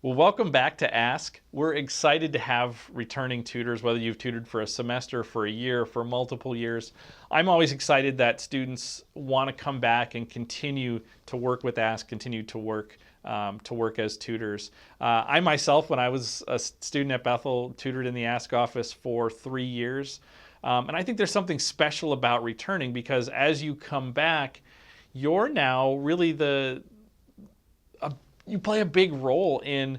Well, welcome back to Ask. We're excited to have returning tutors, whether you've tutored for a semester, for a year, for multiple years. I'm always excited that students want to come back and continue to work with Ask, continue to work as tutors. I myself, when I was a student at Bethel, tutored in the Ask office for 3 years. And I think there's something special about returning because as you come back, you're now really you play a big role in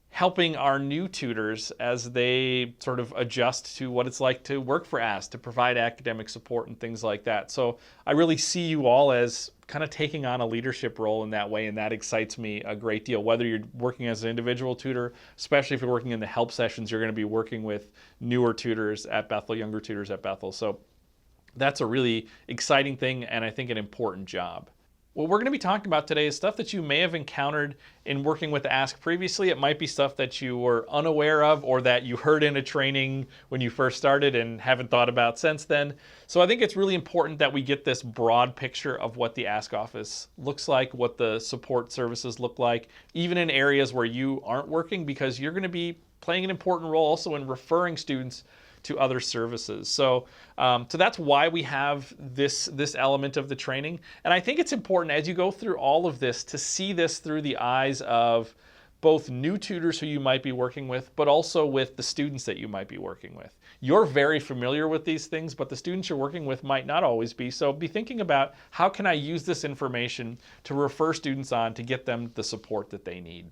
helping our new tutors as they sort of adjust to what it's like to work for Ask, to provide academic support and things like that. So I really see you all as kind of taking on a leadership role in that way, and that excites me a great deal. Whether you're working as an individual tutor, especially if you're working in the help sessions, you're going to be working with newer tutors at Bethel, younger tutors at Bethel. So that's a really exciting thing and I think an important job. What we're going to be talking about today is stuff that you may have encountered in working with Ask previously. It might be stuff that you were unaware of or that you heard in a training when you first started and haven't thought about since then. So I think it's really important that we get this broad picture of what the Ask office looks like, what the support services look like, even in areas where you aren't working, because you're going to be playing an important role also in referring students to other services. So that's why we have this element of the training. And I think it's important as you go through all of this to see this through the eyes of both new tutors who you might be working with, but also with the students that you might be working with. You're very familiar with these things, but the students you're working with might not always be. So be thinking about how can I use this information to refer students on to get them the support that they need.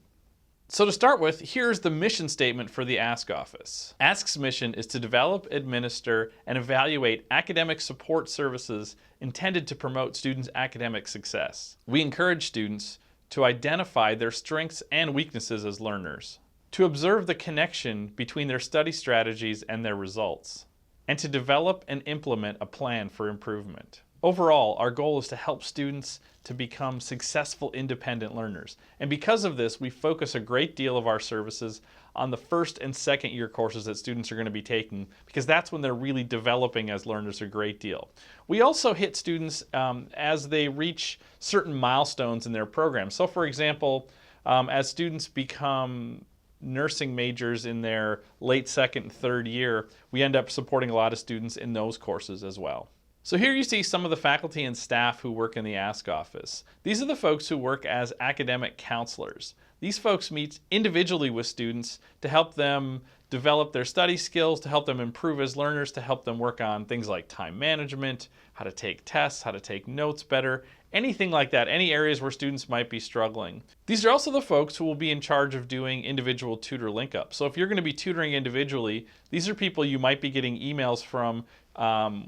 So to start with, here's the mission statement for the Ask office. Ask's mission is to develop, administer, and evaluate academic support services intended to promote students' academic success. We encourage students to identify their strengths and weaknesses as learners, to observe the connection between their study strategies and their results, and to develop and implement a plan for improvement. Overall, our goal is to help students to become successful independent learners. And because of this, we focus a great deal of our services on the first and second year courses that students are going to be taking, because that's when they're really developing as learners a great deal. We also hit students as they reach certain milestones in their program. So for example, as students become nursing majors in their late second and third year, we end up supporting a lot of students in those courses as well. So here you see some of the faculty and staff who work in the Ask office. These are the folks who work as academic counselors. These folks meet individually with students to help them develop their study skills, to help them improve as learners, to help them work on things like time management, how to take tests, how to take notes better, anything like that, any areas where students might be struggling. These are also the folks who will be in charge of doing individual tutor linkup. So if you're going to be tutoring individually, these are people you might be getting emails from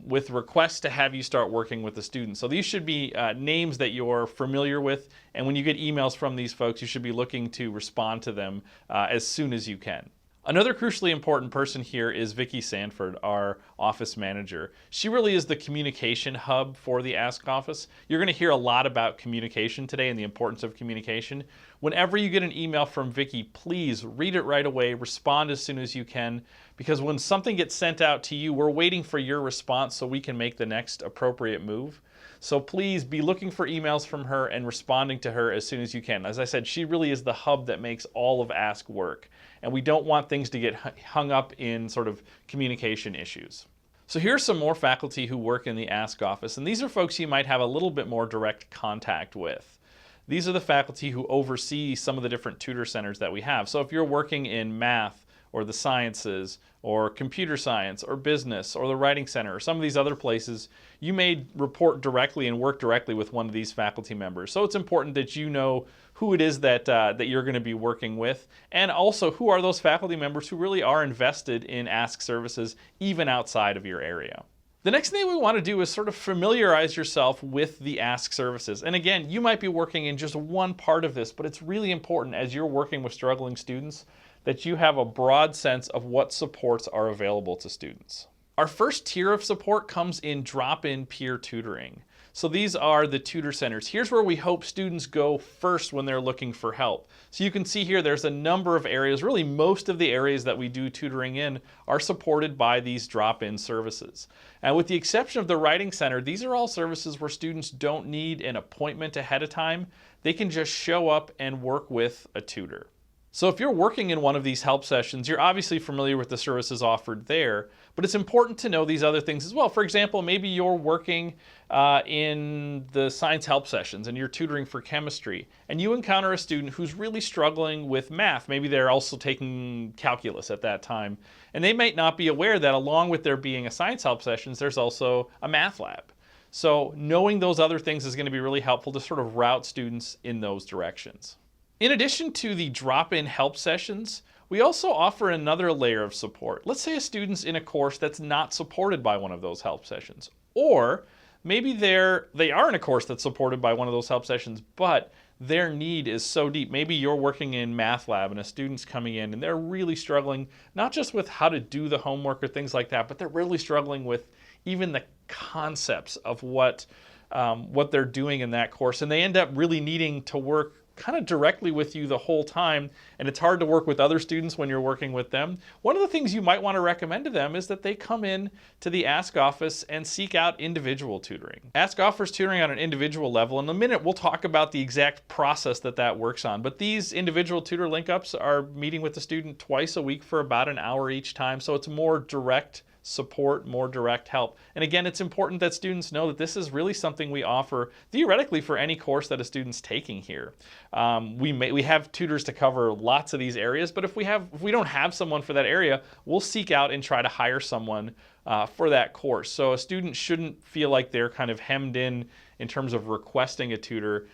with requests to have you start working with the students. So these should be names that you're familiar with, and when you get emails from these folks, you should be looking to respond to them as soon as you can. Another crucially important person here is Vicki Sanford, our office manager. She really is the communication hub for the Ask office. You're going to hear a lot about communication today and the importance of communication. Whenever you get an email from Vicki, please read it right away, respond as soon as you can, because when something gets sent out to you, we're waiting for your response so we can make the next appropriate move. So please be looking for emails from her and responding to her as soon as you can. As I said, she really is the hub that makes all of Ask work. And we don't want things to get hung up in sort of communication issues. So here are some more faculty who work in the Ask office, and these are folks you might have a little bit more direct contact with. These are the faculty who oversee some of the different tutor centers that we have. So if you're working in math, or the sciences, or computer science, or business, or the writing center, or some of these other places, you may report directly and work directly with one of these faculty members. So it's important that you know who it is that you're going to be working with, and also who are those faculty members who really are invested in Ask services, even outside of your area. The next thing we want to do is sort of familiarize yourself with the Ask services. And again, you might be working in just one part of this, but it's really important as you're working with struggling students that you have a broad sense of what supports are available to students. Our first tier of support comes in drop-in peer tutoring. So these are the tutor centers. Here's where we hope students go first when they're looking for help. So you can see here there's a number of areas, really most of the areas that we do tutoring in are supported by these drop-in services. And with the exception of the writing center, these are all services where students don't need an appointment ahead of time. They can just show up and work with a tutor. So if you're working in one of these help sessions, you're obviously familiar with the services offered there, but it's important to know these other things as well. For example, maybe you're working in the science help sessions and you're tutoring for chemistry, and you encounter a student who's really struggling with math. Maybe they're also taking calculus at that time, and they might not be aware that along with there being a science help sessions, there's also a math lab. So knowing those other things is going to be really helpful to sort of route students in those directions. In addition to the drop-in help sessions, we also offer another layer of support. Let's say a student's in a course that's not supported by one of those help sessions, or maybe they are in a course that's supported by one of those help sessions, but their need is so deep. Maybe you're working in math lab and a student's coming in and they're really struggling, not just with how to do the homework or things like that, but they're really struggling with even the concepts of what they're doing in that course. And they end up really needing to work kind of directly with you the whole time, and it's hard to work with other students when you're working with them. One of the things you might want to recommend to them is that they come in to the Ask office and seek out individual tutoring. Ask offers tutoring on an individual level. In a minute, we'll talk about the exact process that works on, but these individual tutor link-ups are meeting with the student twice a week for about an hour each time, so it's more direct support, more direct help. And again, it's important that students know that this is really something we offer theoretically for any course that a student's taking here. We have tutors to cover lots of these areas, but if we don't have someone for that area, we'll seek out and try to hire someone for that course. So a student shouldn't feel like they're kind of hemmed in terms of requesting a tutor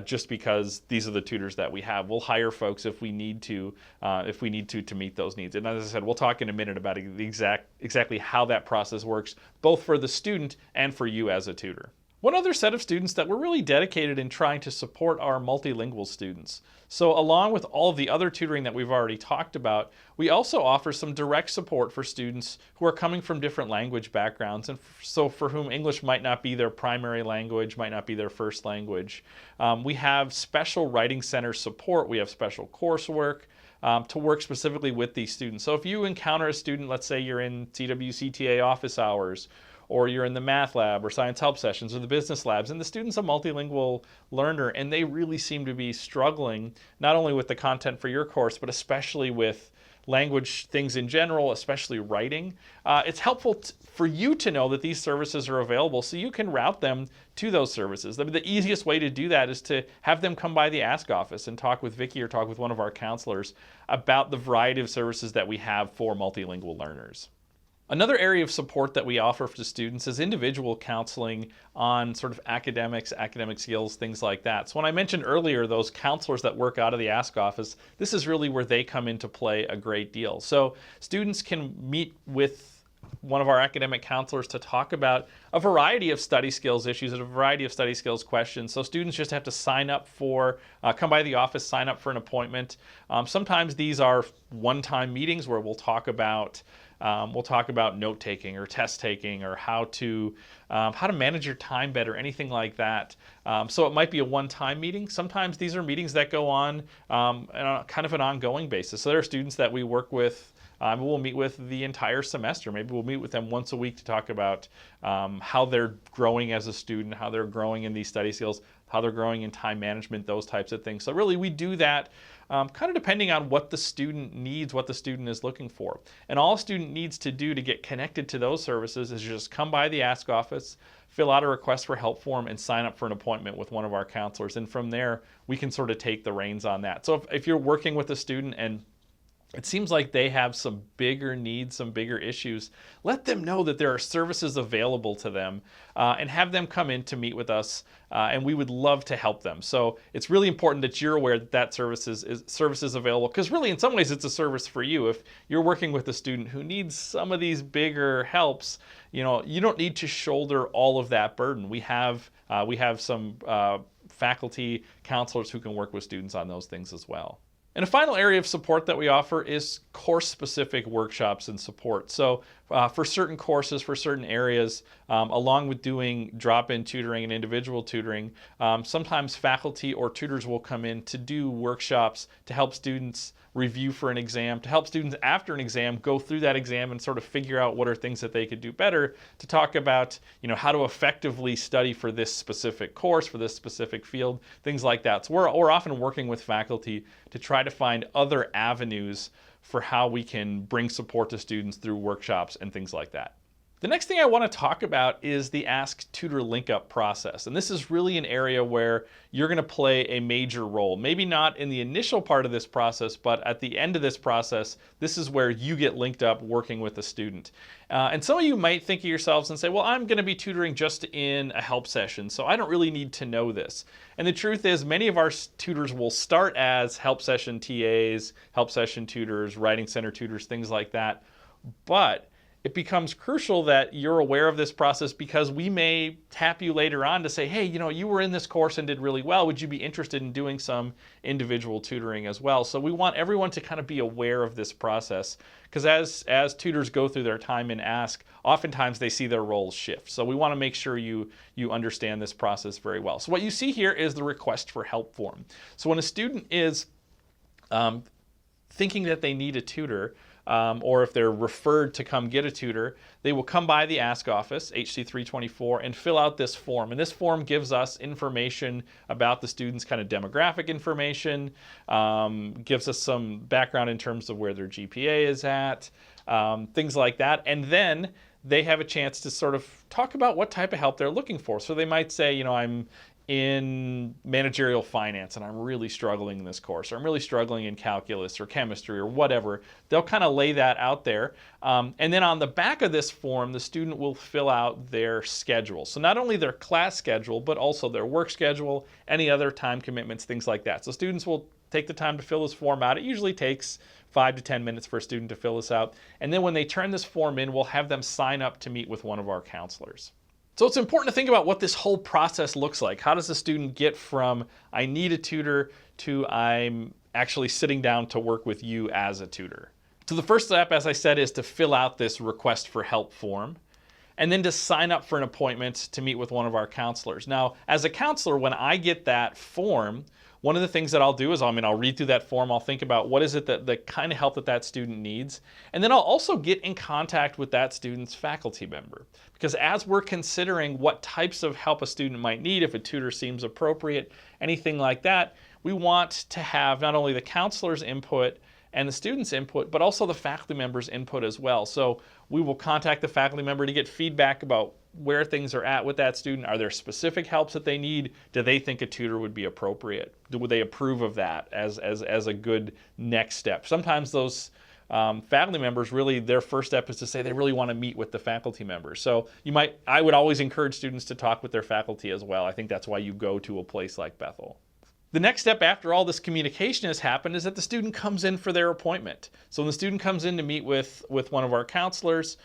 just because these are the tutors that we have. We'll hire folks if we need to meet those needs. And as I said, we'll talk in a minute about exactly how that process works, both for the student and for you as a tutor. One other set of students that we're really dedicated in trying to support are multilingual students. So along with all of the other tutoring that we've already talked about, we also offer some direct support for students who are coming from different language backgrounds, and so for whom English might not be their primary language, might not be their first language. We have special writing center support. We have special coursework to work specifically with these students. So if you encounter a student, let's say you're in CWCTA office hours, or you're in the math lab or science help sessions or the business labs, and the student's a multilingual learner and they really seem to be struggling not only with the content for your course, but especially with language things in general, especially writing, it's helpful for you to know that these services are available so you can route them to those services. The easiest way to do that is to have them come by the Ask office and talk with Vicki or talk with one of our counselors about the variety of services that we have for multilingual learners. Another area of support that we offer to students is individual counseling on sort of academics, academic skills, things like that. So when I mentioned earlier those counselors that work out of the Ask office, this is really where they come into play a great deal. So students can meet with one of our academic counselors to talk about a variety of study skills issues and a variety of study skills questions. So students just have to sign up come by the office, sign up for an appointment. Sometimes these are one-time meetings where we'll talk about note-taking or test-taking or how to manage your time better, anything like that. So it might be a one-time meeting. Sometimes these are meetings that go on kind of an ongoing basis. So there are students that we work with, we'll meet with the entire semester. Maybe we'll meet with them once a week to talk about how they're growing as a student, how they're growing in these study skills, how they're growing in time management, those types of things. So really we do that kind of depending on what the student needs, what the student is looking for. And all a student needs to do to get connected to those services is just come by the Ask office, fill out a request for help form, and sign up for an appointment with one of our counselors. And from there, we can sort of take the reins on that. So if you're working with a student and it seems like they have some bigger needs, some bigger issues, let them know that there are services available to them and have them come in to meet with us, and we would love to help them. So it's really important that you're aware that service is available, because really in some ways it's a service for you. If you're working with a student who needs some of these bigger helps, you don't need to shoulder all of that burden. We have some faculty counselors who can work with students on those things as well. And a final area of support that we offer is course-specific workshops and support. So for certain courses, for certain areas, along with doing drop-in tutoring and individual tutoring, sometimes faculty or tutors will come in to do workshops to help students review for an exam, to help students after an exam go through that exam and sort of figure out what are things that they could do better, to talk about how to effectively study for this specific course, for this specific field, things like that. So we're often working with faculty to try to find other avenues for how we can bring support to students through workshops and things like that. The next thing I want to talk about is the Ask Tutor Linkup process. And this is really an area where you're going to play a major role. Maybe not in the initial part of this process, but at the end of this process, this is where you get linked up working with a student. And some of you might think of yourselves and say, well, I'm going to be tutoring just in a help session, so I don't really need to know this. And the truth is, many of our tutors will start as help session TAs, help session tutors, writing center tutors, things like that. But it becomes crucial that you're aware of this process, because we may tap you later on to say, hey, you were in this course and did really well. Would you be interested in doing some individual tutoring as well? So we want everyone to kind of be aware of this process, because as tutors go through their time in Ask, oftentimes they see their roles shift. So we want to make sure you understand this process very well. So what you see here is the request for help form. So when a student is thinking that they need a tutor, or if they're referred to come get a tutor, they will come by the Ask office, HC 324, and fill out this form. And this form gives us information about the student's kind of demographic information, gives us some background in terms of where their GPA is at, things like that. And then they have a chance to sort of talk about what type of help they're looking for. So they might say, I'm in managerial finance and I'm really struggling in this course, or I'm really struggling in calculus or chemistry or whatever. They'll kind of lay that out there. And then on the back of this form, the student will fill out their schedule. So not only their class schedule, but also their work schedule, any other time commitments, things like that. So students will take the time to fill this form out. It usually takes 5 to 10 minutes for a student to fill this out. And then when they turn this form in, we'll have them sign up to meet with one of our counselors. So it's important to think about what this whole process looks like. How does the student get from I need a tutor to I'm actually sitting down to work with you as a tutor? So the first step, as I said, is to fill out this request for help form, and then to sign up for an appointment to meet with one of our counselors. Now, as a counselor, when I get that form, one of the things that I'll do is I'll read through that form, I'll think about what is it that the kind of help that student needs, and then I'll also get in contact with that student's faculty member. Because as we're considering what types of help a student might need, if a tutor seems appropriate, anything like that, we want to have not only the counselor's input and the student's input, but also the faculty member's input as well. So we will contact the faculty member to get feedback about where things are at with that student. Are there specific helps that they need? Do they think a tutor would be appropriate? Would they approve of that as a good next step? Sometimes those faculty members, really their first step is to say they really want to meet with the faculty members. So I would always encourage students to talk with their faculty as well. I think that's why you go to a place like Bethel. The next step after all this communication has happened is that the student comes in for their appointment. So when the student comes in to meet with one of our counselors,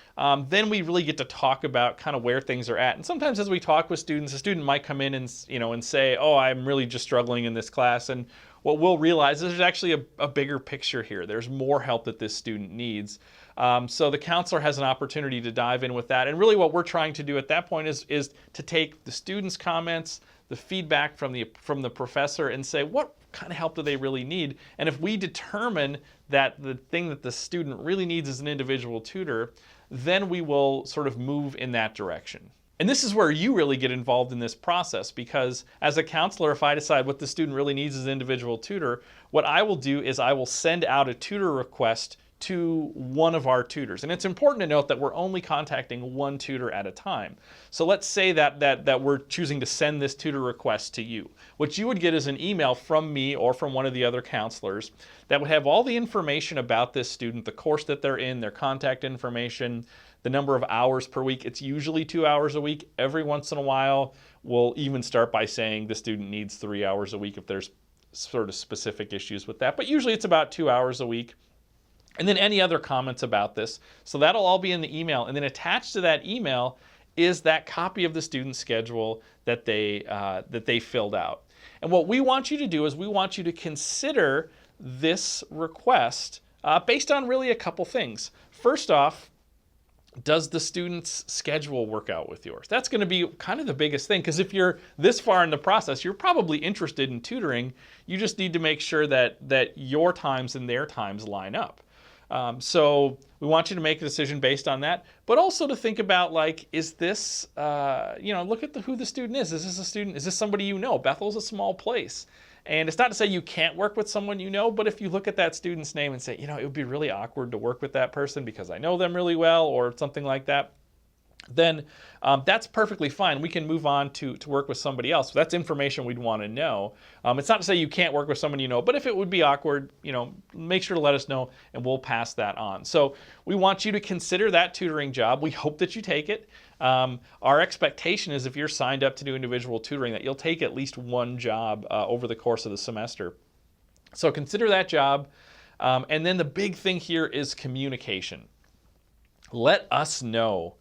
then we really get to talk about kind of where things are at. And sometimes as we talk with students, a student might come in and say, oh, I'm really just struggling in this class. And what we'll realize is there's actually a bigger picture here. There's more help that this student needs. So the counselor has an opportunity to dive in with that. And really what we're trying to do at that point is to take the student's comments, the feedback from the professor, and say, what kind of help do they really need? And if we determine that the thing that the student really needs is an individual tutor, then we will sort of move in that direction. And this is where you really get involved in this process, because as a counselor, if I decide what the student really needs is an individual tutor, what I will do is I will send out a tutor request to one of our tutors. And it's important to note that we're only contacting one tutor at a time. So let's say that we're choosing to send this tutor request to you. What you would get is an email from me or from one of the other counselors that would have all the information about this student, the course that they're in, their contact information, the number of hours per week. It's usually 2 hours a week. Every once in a while, we'll even start by saying the student needs 3 hours a week if there's sort of specific issues with that. But usually it's about 2 hours a week. And then any other comments about this. So that'll all be in the email. And then attached to that email is that copy of the student schedule that they filled out. And what we want you to do is we want you to consider this request based on really a couple things. First off, does the student's schedule work out with yours? That's going to be kind of the biggest thing, because if you're this far in the process, you're probably interested in tutoring. You just need to make sure that your times and their times line up. So we want you to make a decision based on that, but also to think about, like, is this, look at who the student is. Is this a student? Is this somebody you know? Bethel's a small place. And it's not to say you can't work with someone you know, but if you look at that student's name and say, you know, it would be really awkward to work with that person because I know them really well or something like that, then that's perfectly fine. We can move on to work with somebody else. So that's information we'd want to know. It's not to say you can't work with someone you know, but if it would be awkward, you know, make sure to let us know and we'll pass that on. So we want you to consider that tutoring job. We hope that you take it. Our expectation is if you're signed up to do individual tutoring that you'll take at least one job over the course of the semester. So consider that job. And then the big thing here is communication. Let us know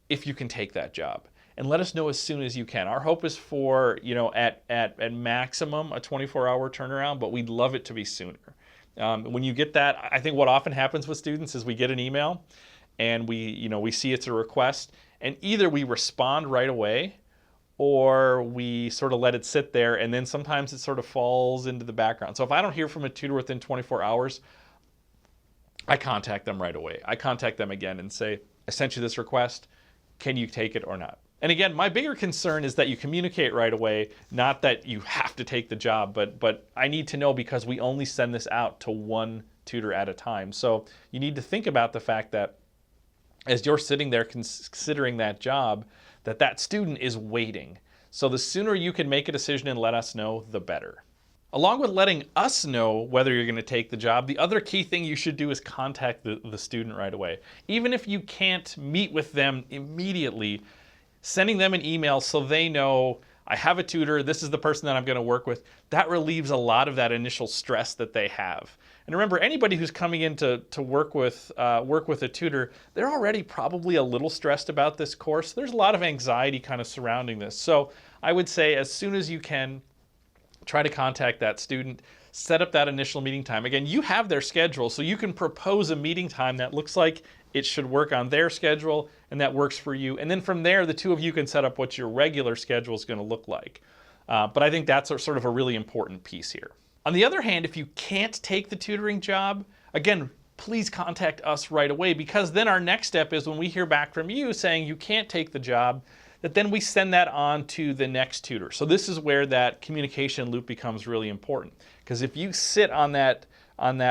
if you can take that job, and let us know as soon as you can. Our hope is for, you know, at maximum a 24-hour turnaround, but we'd love it to be sooner. When you get that, I think what often happens with students is we get an email and we see it's a request, and either we respond right away or we sort of let it sit there, and then sometimes it sort of falls into the background. So if I don't hear from a tutor within 24 hours, I contact them right away. I contact them again and say, I sent you this request. Can you take it or not? And again, my bigger concern is that you communicate right away, not that you have to take the job, but I need to know because we only send this out to one tutor at a time. So you need to think about the fact that as you're sitting there considering that job, that student is waiting. So the sooner you can make a decision and let us know, the better. Along with letting us know whether you're going to take the job, the other key thing you should do is contact the student right away. Even if you can't meet with them immediately, sending them an email so they know, I have a tutor, this is the person that I'm going to work with, that relieves a lot of that initial stress that they have. And remember, anybody who's coming in to work with a tutor, they're already probably a little stressed about this course. There's a lot of anxiety kind of surrounding this. So I would say as soon as you can, try to contact that student, set up that initial meeting time. Again, you have their schedule, so you can propose a meeting time that looks like it should work on their schedule and that works for you. And then from there, the two of you can set up what your regular schedule is going to look like. But I think that's sort of a really important piece here. On the other hand, if you can't take the tutoring job, again, please contact us right away, because then our next step is when we hear back from you saying you can't take the job, that then we send that on to the next tutor. So this is where that communication loop becomes really important. Because if you sit on that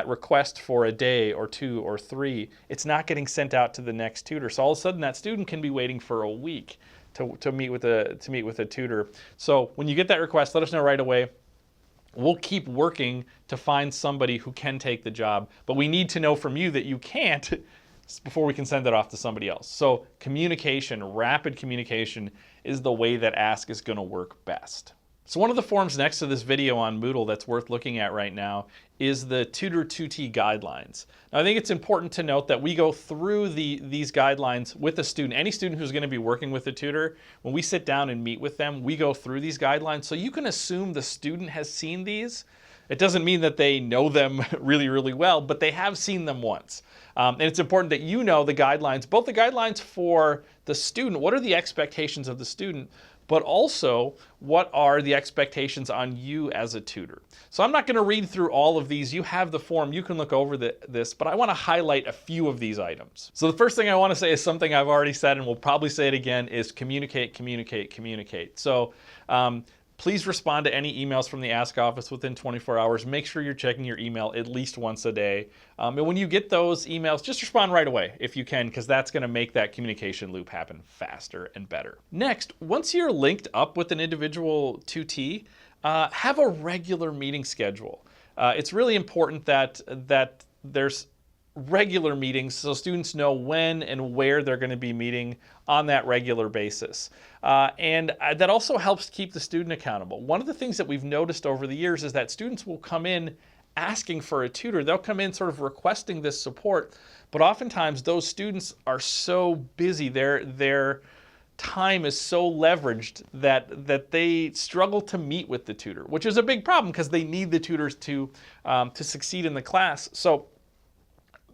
request for a day or two or three, it's not getting sent out to the next tutor. So all of a sudden that student can be waiting for a week to meet with a tutor. So when you get that request, let us know right away. We'll keep working to find somebody who can take the job, but we need to know from you that you can't before we can send it off to somebody else. So communication, rapid communication, is the way that Ask is going to work best. So one of the forms next to this video on Moodle that's worth looking at right now is the Tutor 2T guidelines. Now, I think it's important to note that we go through these guidelines with a student. Any student who's going to be working with a tutor, when we sit down and meet with them, we go through these guidelines. So you can assume the student has seen these. It doesn't mean that they know them really, really well, but they have seen them once. And it's important that you know the guidelines, both the guidelines for the student, what are the expectations of the student, but also what are the expectations on you as a tutor. So I'm not going to read through all of these. You have the form, you can look over this, but I want to highlight a few of these items. So the first thing I want to say is something I've already said, and we'll probably say it again, is communicate, communicate, communicate. So please respond to any emails from the Ask office within 24 hours. Make sure you're checking your email at least once a day. And when you get those emails, just respond right away if you can, because that's going to make that communication loop happen faster and better. Next, once you're linked up with an individual 2T, have a regular meeting schedule. It's really important that there's regular meetings so students know when and where they're going to be meeting on that regular basis. And that also helps keep the student accountable. One of the things that we've noticed over the years is that students will come in asking for a tutor. They'll come in sort of requesting this support, but oftentimes those students are so busy, their time is so leveraged that they struggle to meet with the tutor, which is a big problem because they need the tutors to succeed in the class. So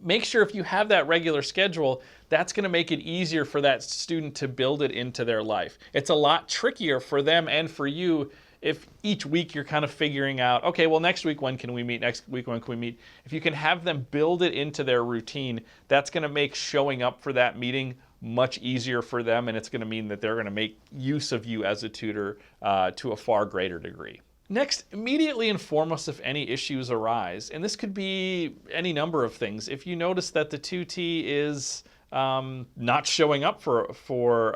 make sure if you have that regular schedule, that's going to make it easier for that student to build it into their life. It's a lot trickier for them and for you if each week you're kind of figuring out, okay, well, next week when can we meet? Next week when can we meet? If you can have them build it into their routine, that's going to make showing up for that meeting much easier for them, and it's going to mean that they're going to make use of you as a tutor to a far greater degree. Next, immediately inform us if any issues arise. And this could be any number of things. If you notice that the tutee is not showing up for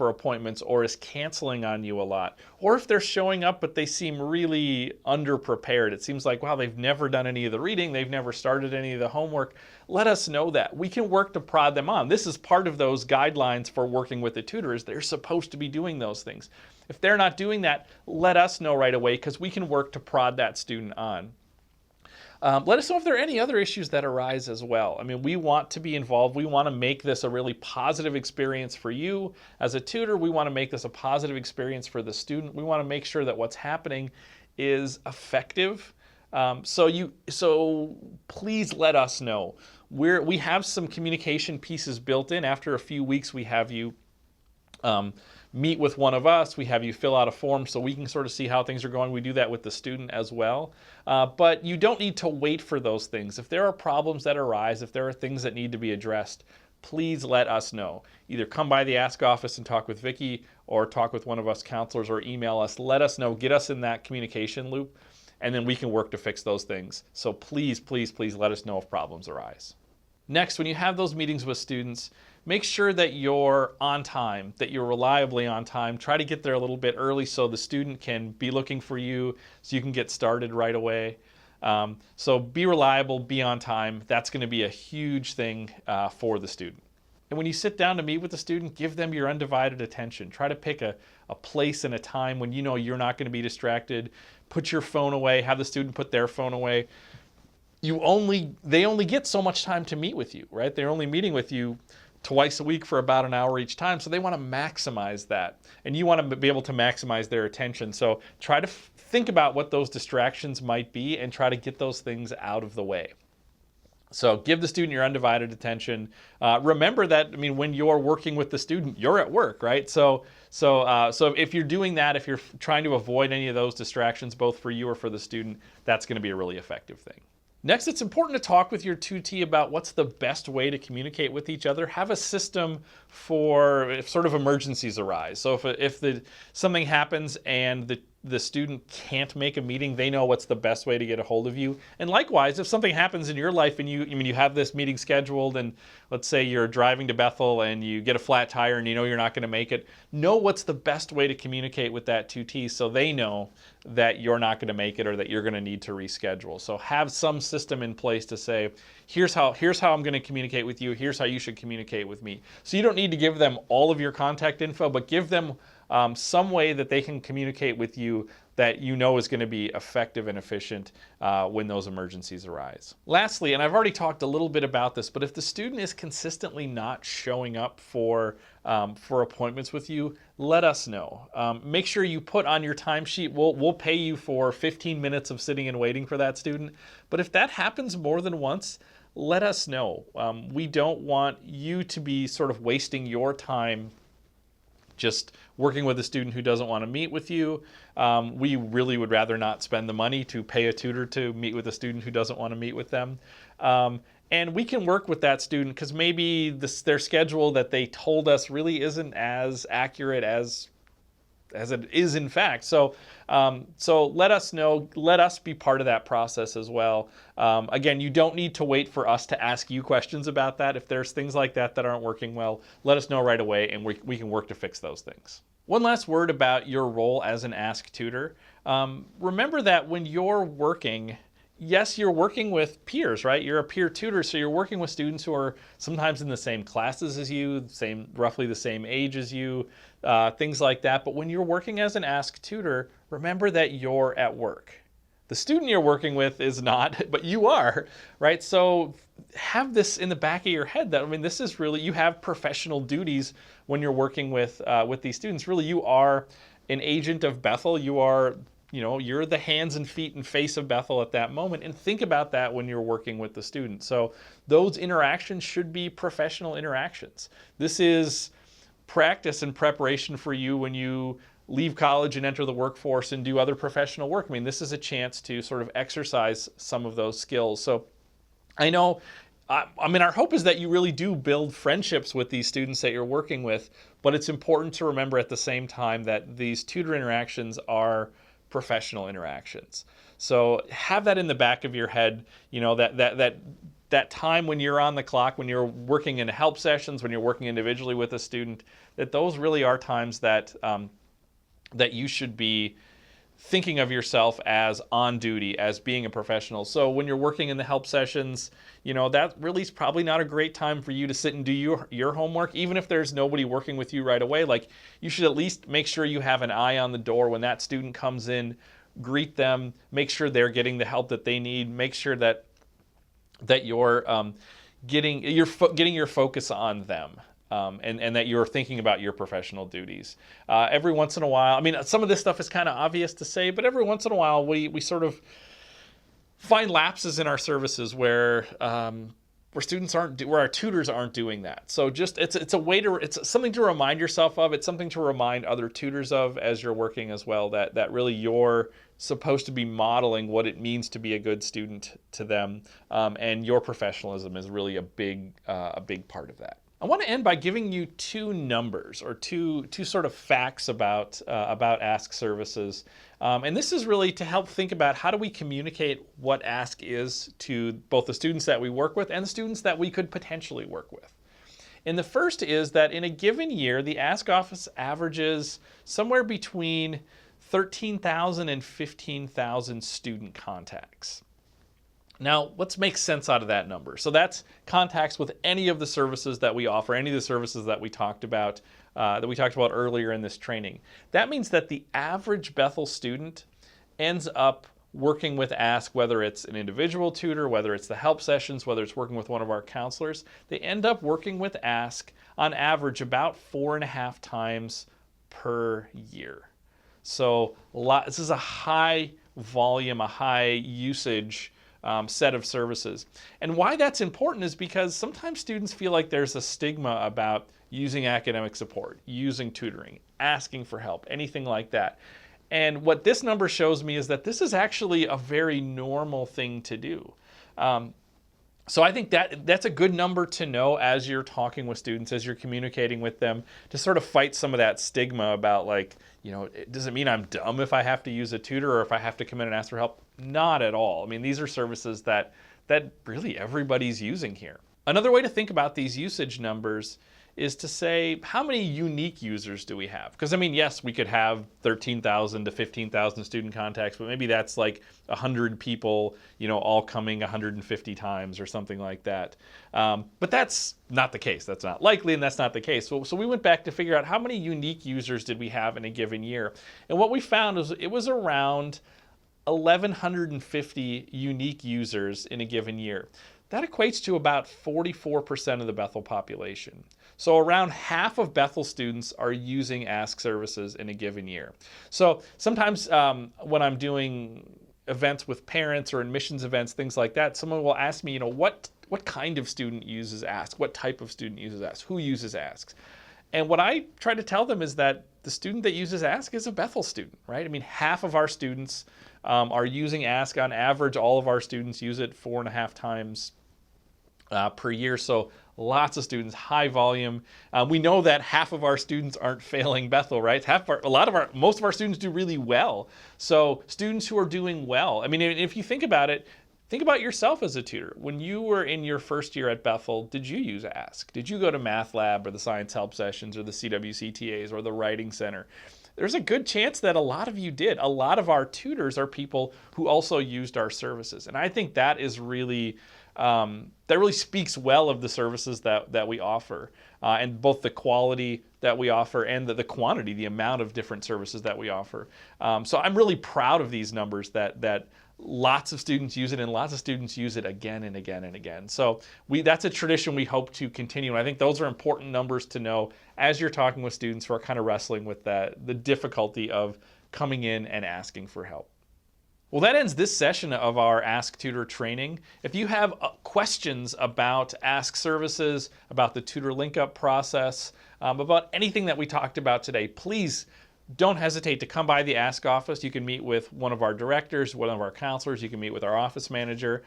appointments, or is canceling on you a lot, or if they're showing up but they seem really underprepared, it seems like, wow, they've never done any of the reading, they've never started any of the homework, let us know that. We can work to prod them on. This is part of those guidelines for working with the tutors. They're supposed to be doing those things. If they're not doing that, let us know right away, because we can work to prod that student on. Let us know if there are any other issues that arise as well. I mean, we want to be involved. We want to make this a really positive experience for you as a tutor. We want to make this a positive experience for the student. We want to make sure that what's happening is effective. So please let us know. We have some communication pieces built in. After a few weeks, we have you meet with one of us. We have you fill out a form so we can sort of see how things are going. We do that with the student as well. But you don't need to wait for those things. If there are problems that arise, if there are things that need to be addressed, please let us know. Either come by the Ask office and talk with Vicki, or talk with one of us counselors, or email us. Let us know. Get us in that communication loop, and then we can work to fix those things. So please, please, please let us know if problems arise. Next, when you have those meetings with students, make sure that you're on time, that you're reliably on time. Try to get there a little bit early so the student can be looking for you, so you can get started right away. So be reliable, be on time. That's going to be a huge thing for the student. And when you sit down to meet with the student, give them your undivided attention. Try to pick a place and a time when you know you're not going to be distracted. Put your phone away, have the student put their phone away. They only get so much time to meet with you, right? They're only meeting with you twice a week for about an hour each time, so they want to maximize that, and you want to be able to maximize their attention. So try to think about what those distractions might be and try to get those things out of the way. So give the student your undivided attention. Remember that, I mean, when you're working with the student, you're at work, right? So if you're doing that, if you're trying to avoid any of those distractions, both for you or for the student, that's going to be a really effective thing. Next, it's important to talk with your tutee about what's the best way to communicate with each other. Have a system for if sort of emergencies arise. So if something happens and the student can't make a meeting, they know what's the best way to get a hold of you. And likewise, if something happens in your life and you have this meeting scheduled, and let's say you're driving to Bethel and you get a flat tire and you know you're not going to make it, know what's the best way to communicate with that tutee so they know that you're not going to make it or that you're going to need to reschedule. So have some system in place to say, here's how I'm going to communicate with you, here's how you should communicate with me. So you don't need to give them all of your contact info, but give them some way that they can communicate with you that you know is going to be effective and efficient when those emergencies arise. Lastly, and I've already talked a little bit about this, but if the student is consistently not showing up for appointments with you, let us know. Make sure you put on your timesheet, we'll pay you for 15 minutes of sitting and waiting for that student. But if that happens more than once, let us know. We don't want you to be sort of wasting your time just working with a student who doesn't want to meet with you. We really would rather not spend the money to pay a tutor to meet with a student who doesn't want to meet with them. And we can work with that student because maybe their schedule that they told us really isn't as accurate as it is in fact. So let us know, let us be part of that process as well. Again, you don't need to wait for us to ask you questions about that. If there's things like that aren't working well, let us know right away and we can work to fix those things. One last word about your role as an Ask Tutor. Remember that when you're working, yes, you're working with peers, right? You're a peer tutor, so you're working with students who are sometimes in the same classes as you, roughly the same age as you, things like that. But when you're working as an Ask Tutor, remember that you're at work. The student you're working with is not, but you are, right? So have this in the back of your head that, I mean, this is really, you have professional duties when you're working with these students. Really, you are an agent of Bethel. You are, you're the hands and feet and face of Bethel at that moment, and think about that when you're working with the student. So those interactions should be professional interactions. This is practice and preparation for you when you leave college and enter the workforce and do other professional work. I mean, this is a chance to sort of exercise some of those skills. So I know, our hope is that you really do build friendships with these students that you're working with, but it's important to remember at the same time that these tutor interactions are professional interactions. So have that in the back of your head, you know, that time when you're on the clock, when you're working in help sessions, when you're working individually with a student, that those really are times that that you should be thinking of yourself as on duty, as being a professional. So when you're working in the help sessions, you know, that really is probably not a great time for you to sit and do your homework, even if there's nobody working with you right away. Like, you should at least make sure you have an eye on the door when that student comes in, greet them, make sure they're getting the help that they need, make sure that you're getting your focus on them. And that you're thinking about your professional duties. Every once in a while, I mean, some of this stuff is kind of obvious to say, but every once in a while we sort of find lapses in our services where students where our tutors aren't doing that. So just it's something to remind yourself of. It's something to remind other tutors of as you're working as well, that really you're supposed to be modeling what it means to be a good student to them, and your professionalism is really a big part of that. I want to end by giving you two numbers, or two sort of facts about Ask Services. And this is really to help think about how do we communicate what Ask is to both the students that we work with and the students that we could potentially work with. And the first is that in a given year, the Ask office averages somewhere between 13,000 and 15,000 student contacts. Now, let's make sense out of that number. So that's contacts with any of the services that we offer, any of the services that we talked about earlier in this training. That means that the average Bethel student ends up working with Ask, whether it's an individual tutor, whether it's the help sessions, whether it's working with one of our counselors. They end up working with Ask on average about 4.5 times per year. So this is a high volume, a high usage set of services. And why that's important is because sometimes students feel like there's a stigma about using academic support, using tutoring, asking for help, anything like that. And what this number shows me is that this is actually a very normal thing to do. So I think that's a good number to know as you're talking with students, as you're communicating with them, to sort of fight some of that stigma about, like, you know, does it mean I'm dumb if I have to use a tutor or if I have to come in and ask for help? Not at all. I mean, these are services that really everybody's using here. Another way to think about these usage numbers is to say, how many unique users do we have? Because, I mean, yes, we could have 13,000 to 15,000 student contacts, but maybe that's like 100 people, you know, all coming 150 times or something like that. But that's not the case. That's not likely, and that's not the case. So we went back to figure out how many unique users did we have in a given year. And what we found was it was around 1,150 unique users in a given year. That equates to about 44% of the Bethel population. So around half of Bethel students are using Ask Services in a given year. So sometimes when I'm doing events with parents or admissions events, things like that, someone will ask me, you know, what kind of student uses Ask? What type of student uses Ask? Who uses Ask? And what I try to tell them is that the student that uses Ask is a Bethel student, right? I mean, half of our students are using Ask. On average, all of our students use it 4.5 times per year. So lots of students, high volume. We know that half of our students aren't failing Bethel, right? Most of our students do really well. So students who are doing well, I mean, if you think about it, think about yourself as a tutor. When you were in your first year at Bethel, did you use Ask? Did you go to Math Lab or the Science Help Sessions or the CWCTAs or the Writing Center? There's a good chance that a lot of you did. A lot of our tutors are people who also used our services. And I think that is really, that really speaks well of the services that we offer, and both the quality that we offer and the quantity, the amount of different services that we offer. So I'm really proud of these numbers that lots of students use it and lots of students use it again and again and again. So that's a tradition we hope to continue. And I think those are important numbers to know as you're talking with students who are kind of wrestling with the difficulty of coming in and asking for help. Well, that ends this session of our Ask Tutor training. If you have questions about Ask Services, about the Tutor Linkup process, about anything that we talked about today, please don't hesitate to come by the Ask office. You can meet with one of our directors, one of our counselors. You can meet with our office manager.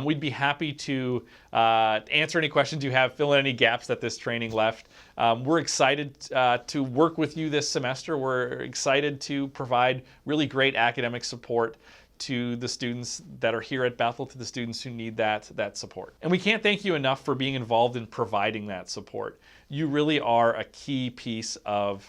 We'd be happy to answer any questions you have, fill in any gaps that this training left. We're excited to work with you this semester. We're excited to provide really great academic support to the students that are here at Bethel, to the students who need that support. And we can't thank you enough for being involved in providing that support. You really are a key piece of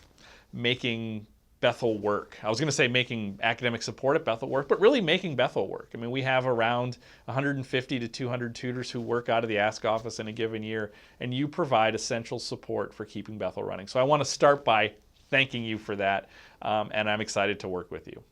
making Bethel work. I was going to say making academic support at Bethel work, but really making Bethel work. I mean, we have around 150 to 200 tutors who work out of the Ask office in a given year, and you provide essential support for keeping Bethel running. So I want to start by thanking you for that, and I'm excited to work with you.